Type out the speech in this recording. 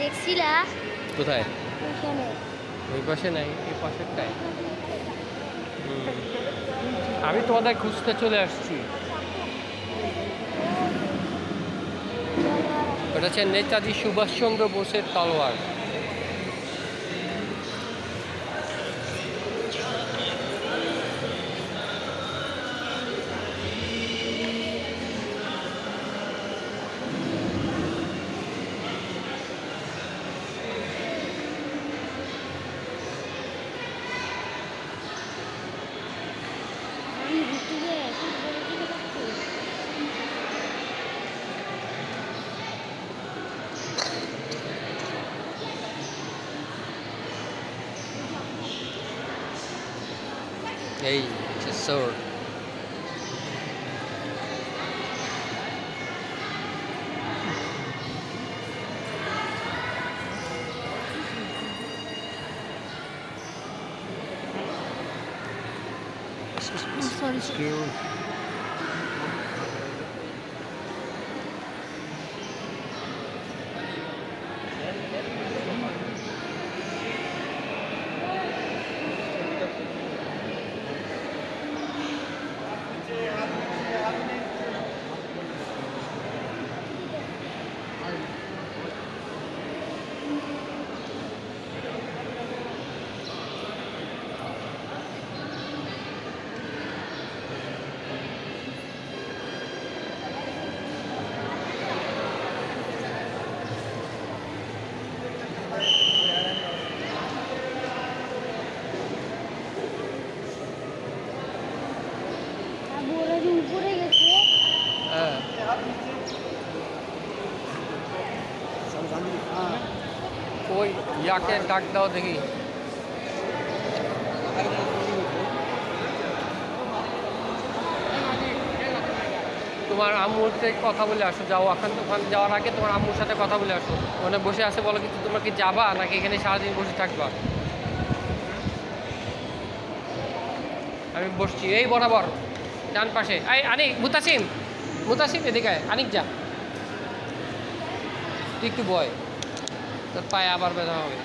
দেখছিলা কোথায়? ওখানে ওই পাশে নাই, এই পাশেরটাই। আমি তোমাদের খুঁজতে চলে আসছি। ওটা হচ্ছে নেতাজি সুভাষচন্দ্র বোসের তলোয়ার। আমি ভিতরে কি বলে দিতে পারছি এই sword. সরি আবু ওরা যে উপরে গেছে হ্যাঁ, ওই ইয়াকে ডাক দাও দেখি। তোমার আম্মুর থেকে কথা বলে আসো, যাও ওখানে যাওয়ার আগে তোমার আম্মুর সাথে কথা বলে আসো। ওখানে বসে আছে, বলো কিন্তু তোমরা কি যাবা নাকি এখানে সারাদিন বসে থাকবা? আমি বসছি এই বরাবর ডান পাশে। এই আনিক, মুতাসিম, মুতাসিম এদিকে আয়। আনিক যা, তুই একটু বয়, তোর পায়ে আবার ব্যথা হবে।